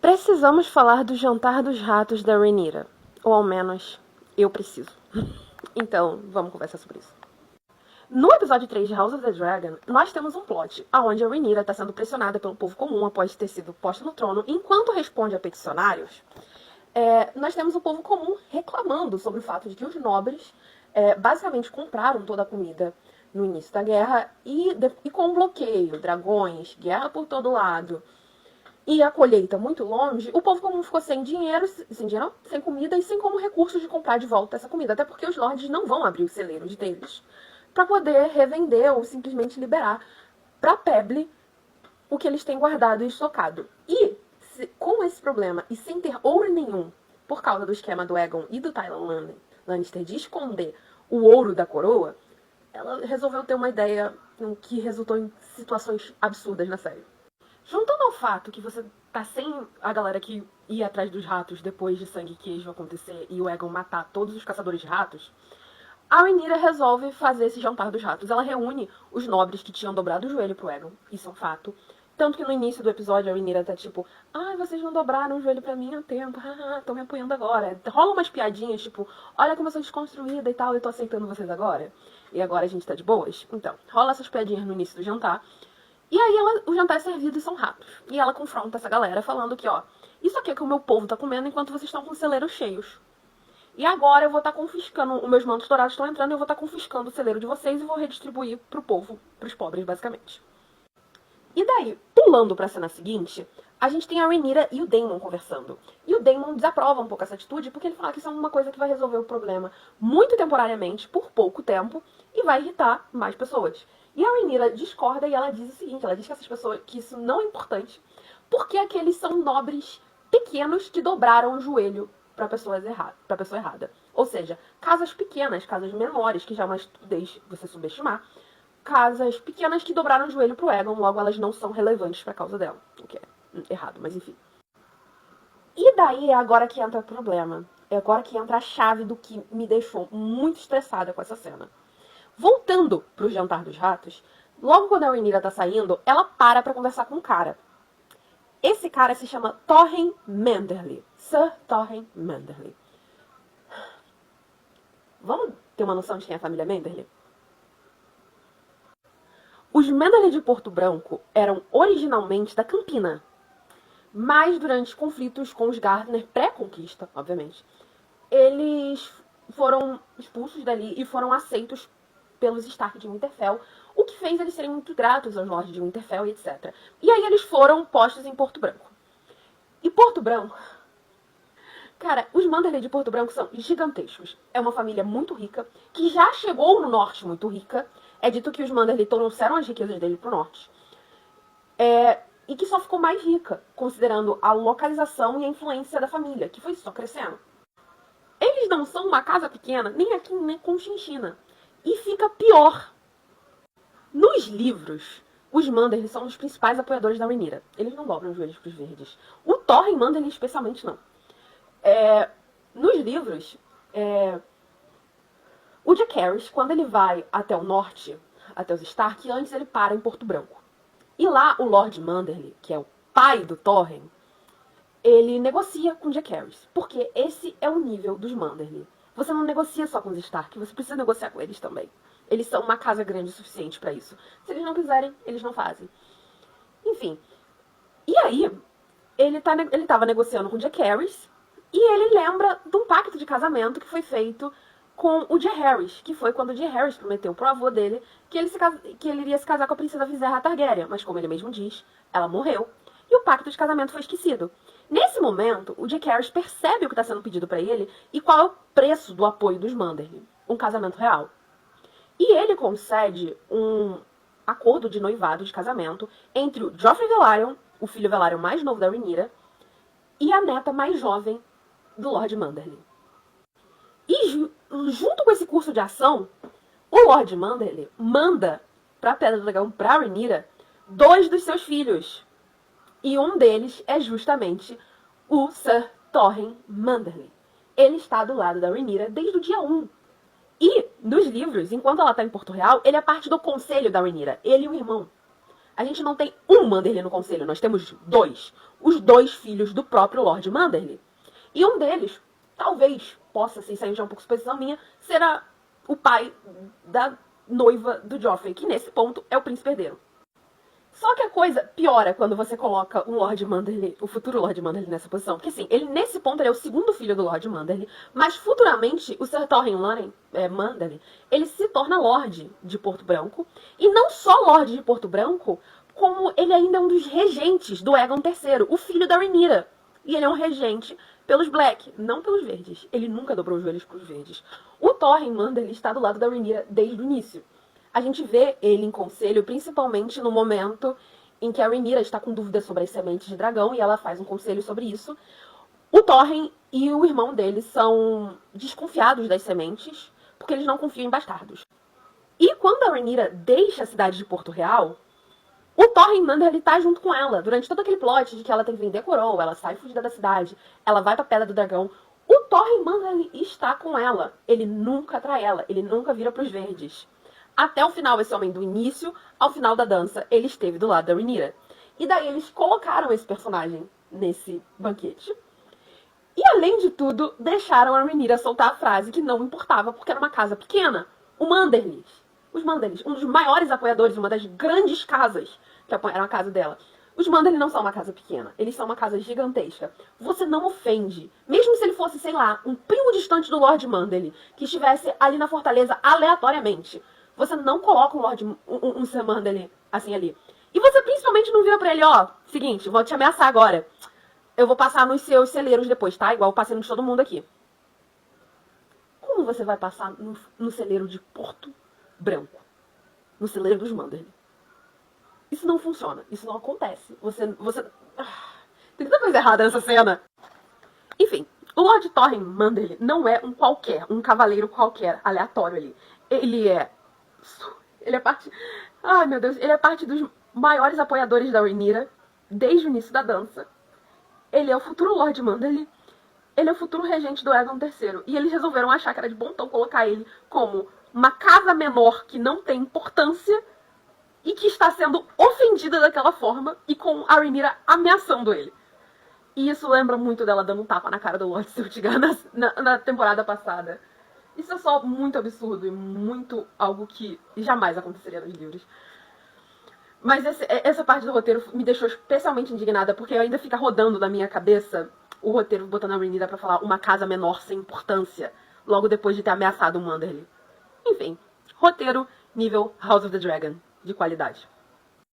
Precisamos falar do jantar dos ratos da Rhaenyra. Ou ao menos, eu preciso. Então, vamos conversar sobre isso. No episódio 3 de House of the Dragon, nós temos um plot onde a Rhaenyra está sendo pressionada pelo povo comum após ter sido posta no trono. Enquanto responde a peticionários, nós temos o povo comum reclamando sobre o fato de que os nobres basicamente compraram toda a comida no início da guerra e com um bloqueio, dragões, guerra por todo lado e a colheita muito longe, o povo comum ficou sem dinheiro, sem comida e sem como recursos de comprar de volta essa comida, até porque os lords não vão abrir os celeiros deles para poder revender ou simplesmente liberar para Peble o que eles têm guardado e estocado. E com esse problema e sem ter ouro nenhum, por causa do esquema do Aegon e do Tyrion Lannister de esconder o ouro da coroa, ela resolveu ter uma ideia que resultou em situações absurdas na série. Juntando ao fato que você tá sem a galera que ia atrás dos ratos depois de Sangue e Queijo acontecer e o Aegon matar todos os caçadores de ratos, a Rhaenyra resolve fazer esse jantar dos ratos. Ela reúne os nobres que tinham dobrado o joelho pro Aegon, isso é um fato. Tanto que no início do episódio a Rhaenyra tá tipo, vocês não dobraram o joelho pra mim há tempo, estão me apoiando agora. Rola umas piadinhas, tipo, olha como eu sou desconstruída e tal, eu tô aceitando vocês agora. E agora a gente tá de boas. Então, rola essas piadinhas no início do jantar. E aí o jantar é servido e são ratos. E ela confronta essa galera falando que, isso aqui é que o meu povo tá comendo enquanto vocês estão com os celeiros cheios. E agora eu vou estar confiscando, os meus mantos dourados estão entrando e eu vou estar confiscando o celeiro de vocês e vou redistribuir pro povo, pros pobres, basicamente. E daí, pulando pra cena seguinte, a gente tem a Rhaenyra e o Daemon conversando. E o Daemon desaprova um pouco essa atitude, porque ele fala que isso é uma coisa que vai resolver o problema muito temporariamente, por pouco tempo, e vai irritar mais pessoas. E a Rhaenyra discorda e ela diz o seguinte, ela diz que essas pessoas, que isso não é importante, porque aqueles são nobres pequenos que dobraram o joelho pra pessoa errada. Ou seja, casas pequenas, casas menores, que já é uma estupidez você subestimar, casas pequenas que dobraram o joelho pro Aegon, logo elas não são relevantes pra causa dela. O que é errado, mas enfim. E daí é agora que entra o problema. É agora que entra a chave do que me deixou muito estressada com essa cena. Voltando pro jantar dos ratos, logo quando a Rhaenyra tá saindo, ela para pra conversar com um cara. Esse cara se chama Torren Manderly. Sir Torren Manderly. Vamos ter uma noção de quem é a família Manderly? Os Manderly de Porto Branco eram originalmente da Campina, mas durante conflitos com os Gardner, pré-conquista, obviamente, eles foram expulsos dali e foram aceitos pelos Stark de Winterfell, o que fez eles serem muito gratos aos Lords de Winterfell e etc. E aí eles foram postos em Porto Branco. E Porto Branco... Cara, os Manderly de Porto Branco são gigantescos. É uma família muito rica, que já chegou no norte muito rica. É dito que os Manderly trouxeram as riquezas dele pro norte. E que só ficou mais rica, considerando a localização e a influência da família, que foi só crescendo. Eles não são uma casa pequena, nem aqui, nem com Chinchina. E fica pior. Nos livros, os Manderly são os principais apoiadores da Rhaenyra. Eles não dobram os joelhos pros verdes. O Torren Manderly especialmente não. Nos livros, o Jaehaerys, quando ele vai até o norte, até os Stark, antes ele para em Porto Branco. E lá o Lord Manderly, que é o pai do Torren, ele negocia com o Jaehaerys. Porque esse é o nível dos Manderly. Você não negocia só com os Stark, você precisa negociar com eles também. Eles são uma casa grande o suficiente pra isso. Se eles não quiserem, eles não fazem. Enfim. E aí, ele tava negociando com o Jaehaerys, e ele lembra de um pacto de casamento que foi feito com o Jaehaerys, que foi quando o Jaehaerys prometeu pro avô dele que ele iria se casar com a princesa Visera Targaryen, mas como ele mesmo diz, ela morreu, e o pacto de casamento foi esquecido. Nesse momento, o Jaehaerys percebe o que está sendo pedido para ele e qual é o preço do apoio dos Manderly, um casamento real. E ele concede um acordo de noivado de casamento entre o Joffrey Velaryon, o filho Velaryon mais novo da Rhaenyra, e a neta mais jovem do Lord Manderly. E junto com esse curso de ação, o Lord Manderly manda pra Pedra do Dragão, pra Rhaenyra, 2 dos seus filhos. E um deles é justamente o Sir Torren Manderly. Ele está do lado da Rhaenyra desde o dia 1. E, nos livros, enquanto ela está em Porto Real, ele é parte do conselho da Rhaenyra. Ele e o irmão. A gente não tem um Manderly no conselho, nós temos 2. os 2 filhos do próprio Lord Manderly. E um deles, talvez possa, assim, sair já um pouco de suposição minha, será o pai da noiva do Joffrey, que nesse ponto é o príncipe herdeiro. Só que a coisa piora quando você coloca um Lord Manderly, o futuro Lord Manderly nessa posição. Porque assim, ele nesse ponto ele é o segundo filho do Lord Manderly, mas futuramente o Sir Torrhen Manderly, ele se torna Lorde de Porto Branco. E não só Lorde de Porto Branco, como ele ainda é um dos regentes do Aegon III, o filho da Rhaenyra. E ele é um regente pelos Black, não pelos Verdes. Ele nunca dobrou os joelhos pros Verdes. O Torrhen Manderly está do lado da Rhaenyra desde o início. A gente vê ele em conselho, principalmente no momento em que a Rhaenyra está com dúvidas sobre as sementes de dragão, e ela faz um conselho sobre isso. O Torrhen e o irmão dele são desconfiados das sementes, porque eles não confiam em bastardos. E quando a Rhaenyra deixa a cidade de Porto Real, o Torrhen Manderly tá junto com ela, durante todo aquele plot de que ela tem que vender coroa, ela sai fugida da cidade, ela vai pra Pedra do Dragão. O Torrhen Manderly está com ela, ele nunca trai ela, ele nunca vira pros Verdes. Até o final, esse homem, do início ao final da dança, ele esteve do lado da Rhaenyra. E daí eles colocaram esse personagem nesse banquete. E além de tudo, deixaram a Rhaenyra soltar a frase que não importava, porque era uma casa pequena. Os Manderlys, um dos maiores apoiadores, uma das grandes casas que apoiaram a casa dela. Os Manderly não são uma casa pequena, eles são uma casa gigantesca. Você não ofende, mesmo se ele fosse, sei lá, um primo distante do Lord Manderly, que estivesse ali na fortaleza aleatoriamente. Você não coloca um Sir Manderly assim ali. E você principalmente não vira pra ele, ó, seguinte, vou te ameaçar agora. Eu vou passar nos seus celeiros depois, tá? Igual eu passei de todo mundo aqui. Como você vai passar no celeiro de Porto Branco? No celeiro dos Manderly? Isso não funciona. Isso não acontece. Tem tanta coisa errada nessa cena. Enfim, o Lord Torrhen Manderly não é um cavaleiro qualquer, aleatório ali. Ele é parte... Ai, meu Deus. Ele é parte dos maiores apoiadores da Rhaenyra desde o início da dança. Ele é o futuro Lord Manderly. Ele é o futuro regente do Aegon III. E eles resolveram achar que era de bom tom colocar ele como uma casa menor que não tem importância e que está sendo ofendida daquela forma e com a Rhaenyra ameaçando ele. E isso lembra muito dela dando um tapa na cara do Lord Siltigar na temporada passada. Isso é só muito absurdo e muito algo que jamais aconteceria nos livros. Mas essa parte do roteiro me deixou especialmente indignada, porque ainda fica rodando na minha cabeça o roteiro botando a Rhaenyra pra falar uma casa menor sem importância, logo depois de ter ameaçado o Manderly. Enfim, roteiro nível House of the Dragon, de qualidade.